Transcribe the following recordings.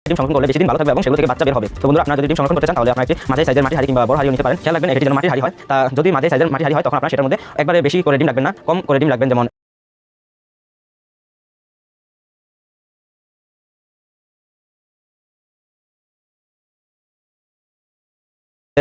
ডিম সংরক্ষণ করলে বেশি দিন ভালো থাকবে এবং সেগুলো থেকে বাচ্চা বের হবে। তো বন্ধুরা, আপনারা যদি ডিম সংরক্ষণ করতে চান তাহলে আপনারা একটি মাঝারি সাইজের মাটির হাঁড়ি কিংবা বড় হাঁড়িও নিতে পারেন। খেয়াল রাখবেন এটি যেন মাটির হাঁড়ি হয়। তা যদি মাঝারি সাইজের মাটির হাঁড়ি হয় তখন আপনারা সেটার মধ্যে একবারে বেশি করে ডিম রাখবেন না, কম করে ডিম রাখবেন। যেমন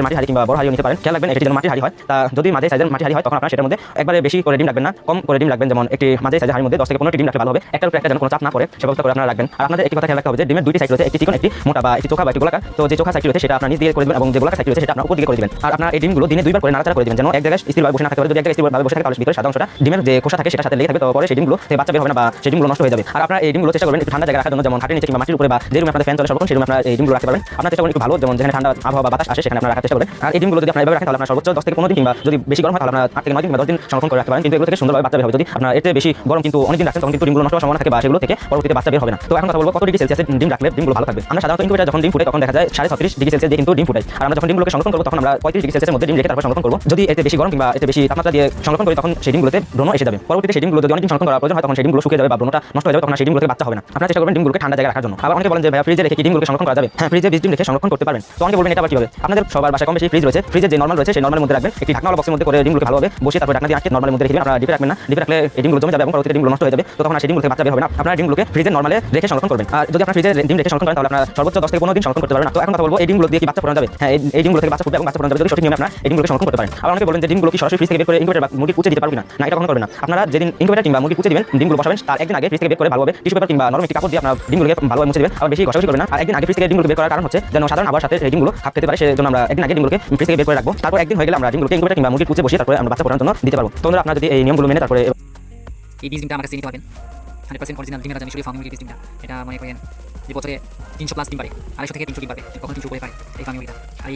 মাটির হাঁড়ি কিংবা বড় হাঁড়িও নিতে পারেন। খেয়াল রাখবেন এটি যেন মাটির হাঁড়ি হয়। তা যদি মাঝারি সাইজের মাটির হাঁড়ি হয় তখন আপনারা সেটার মধ্যে একবারে বেশি করে ডিম রাখবেন না, কম করে ডিম রাখবেন। যেমন একটি মাঝারি সাইজের হাঁড়ির মধ্যে 10 থেকে 15টি ডিম রাখলে ভালো হবে। একটার উপরে একটা যেন কোনো চাপ না পড়ে সে ব্যবস্থা করে আপনারা রাখবেন। আর আপনাদের একটি কথা খেয়াল রাখতে হবে যে ডিমের দুইটি সাইড রয়েছে, একটি চিকন একটি মোটা বা একটি চোখা বা একটি গোলাকার। তো যে চোখা সাইড রয়েছে সেটা আপনারা নিচ দিকে করে দিবেন এবং যে গোলাকার সাইড রয়েছে সেটা আপনারা উপর দিকে করে দিবেন। আর আপনারা এই ডিমগুলো দিনে দুইবার করে নাড়াচাড়া করে দিবেন যেন এক জায়গায় স্থিরভাবে বসে না থাকতে পারে। যদি এক জায়গায় স্থিরভাবে বসে থাকে তাহলে ভিতরে সাদা অংশটা ডিমের যে খোসা থাকে সেটার সাথে লেগে থাকবে, তো পরে সেই ডিমগুলো থেকে বাচ্চা বের হবে না বা সেই ডিমগুলো নষ্ট হয়ে যাবে। আর আপনারা এই ডিমগুলো চেষ্টা করবেন একটু ঠান্ডা জায়গায় রাখার জন্য, যেমন হাতের নিচে কিংবা মাটির উপরে বা যে রুমে আপনাদের ফ্যান চলে সর্বক্ষণ সেই রুমে আপনারা এই ডিমগুলো রাখতে পারবেন। আপনারা চেষ্টা করবেন একটু ভালো, যেমন যেখানে ঠান্ডা আবহাওয়া বা বাতাস আসে সেখানে আপনারা রাখার চেষ্টা করবেন। আর এই ডিমগুলো যদি আপনারা এভাবে রাখেন তাহলে আপনারা সর্বোচ্চ 10 থেকে 15 দিন কিংবা যদি বেশি গরম হয় তাহলে আপনারা 8 থেকে 9 দিন কিংবা 10 দিন সংরক্ষণ করে রাখতে পারেন। কিন্তু এগুলো থেকে সুন্দরভাবে বাচ্চা বের হবে। যদি আপনারা এতে বেশি গরম কিন্তু অনেকদিন রাখেন তখন কিন্তু ডিমগুলো নষ্ট হওয়ার সম্ভাবনা থাকে বা সেগুলো থেকে পরবর্তীতে বাচ্চা বের হবে না। তো এখন কথা বলবো কত ডিগ্রি সেলসিয়াসে ডিম রাখলে ডিমগুলো ভালো থাকবে। আমরা সাধারণত ইনকিউবেটর যখন ডিম ফুটাই তখন দেখা যায় 36.5 ডিগ্রি সেলসিয়াস দিয়ে কিন্তু ডিম ফুটাই। আর আমরা যখন ডিমগুলোকে সংরক্ষণ করব তখন আমরা 35 ডিগ্রি সেলসিয়াসের মধ্যে ডিম রেখে তারপর সংরক্ষণ করব। যদি এতে বেশি গরম কিংবা এতে বেশি তাপমাত্রা দিয়ে সংরক্ষণ করি তখন সেই ডিমগুলোতে ব্রণ এসে যাবে। পরবর্তীতে সেই ডিমগুলো যদি অনেকদিন সংরক্ষণ করার প্রয়োজন হয় তখন সেই ডিমগুলো শুকিয়ে যাবে বা ব্রণটা নষ্ট হয়ে যাবে, তখন সেই ডিমগুলো থেকে বাচ্চা হবে না। আপনারা চেষ্টা করবেন ডিমগুলোকে ঠান্ডা জায়গায় রাখার জন্য। আবার অনেকে বলেন যে ভাই ফ্রিজে রেখে কি ডিমগুলোকে সংরক্ষণ করা যাবে? হ্যাঁ, ফ্রিজে 20 দিন রেখে সংরক্ষণ করতে পারবেন। তো অনেকে বলবেন এটা আবার কিভাবে? আপনাদের সবার বাসায় কম বেশি ফ্রিজ রয়েছে। ফ্রিজে যে নরমাল রয়েছে সেই নরমালের মধ্যে রাখবেন, একটি ঢাকনাওয়ালা বক্সের মধ্যে করে ডিমগুলোকে ভালোভাবে বসিয়ে তারপর ঢাকনা দিয়ে আটকে নরমালের মধ্যে রেখে দিবেন। আপনারা ডিপে রাখবেন না, ডিপে রাখলে এই ডিমগুলো জমে যাবে এবং পরবর্তীতে ডিমগুলো নষ্ট হয়ে যাবে। তো তখন আর সেই ডিমগুলো থেকে বাচ্চা বের হবে না। আপনারা ডিমগুলোকে ফ্রিজে নরমালে রেখে সংরক্ষণ করবেন। আর যদি আপনারা ফ্রিজে ডিম রেখে সংরক্ষণ করেন তাহলে আপনারা সর্বোচ্চ 10 থেকে 15 দিন সংরক্ষণ করতে পারবেন না। তো এখন কথা বলবো এই ডিমগুলো দিয়ে কি বাচ্চা ফোটানো যাবে? হ্যাঁ, এই ডিমগুলো থেকে বাচ্চা ফুটবে এবং বাচ্চা ফোটানো যাবে যদি সঠিক নিয়মে আপনারা এই ডিমগুলোকে সংরক্ষণ করতে পারেন। আর অনেকে বলেন যে ডিমগুলো কি সরাসরি ফ্রিজ থেকে বের করে ইনকিউবেটর বা মুরগির কুচে দিতে পারবেন না, এটা কখনো করবেন না। আপনারা যেদিন ইনকিউবেটর কিংবা মুরগির কুচে দিবেন ডিমগুলো বসাবেন তার একদিন আগে ফ্রিজ থেকে বের করে ভালোভাবে টিস্যু পেপার কিংবা নরম একটি কাপড় দিয়ে আপনারা ডিমগুলোকে ভালোভাবে মুছে দিবেন। আর বেশি ঘষাঘষি করবেন না। আর একদিন আগে ফ্রিজ থেকে ডিমগুলো বের করার কারণ হচ্ছে যেন সাধারণ আবহাওয়ার সাথে এই ডিমগুলো খাপ খেতে পারে, সেজন্য আমরা একদিন আগে ডিমগুলোকে ফ্রিজ থেকে বের করে রাখবো। তারপর একদিন হয়ে গেলে আমরা ডিমগুলোকে ইনকিউবেটর কিংবা মুরগির কুচে বসিয়ে তারপরে আমরা বাচ্চা ফোটানোর জন্য দিতে পারবো। তোমরা আপনারা যদি এই নিয়মগুলো মেনে তারপরে এই বীজ ডিমটা আমার কাছে নিতে পারবেন 100% অরিজিনাল ডিমের রাজা মিশরীয় ফার্মিং মুরগির বীজ ডিমটা। এটা মনে করেন যে বছরে 300+ ডিম পারে, 250 থেকে 300 ডিম পারে, কখন 300 করে পারে এই ফার্মিং মুরগিটা। আর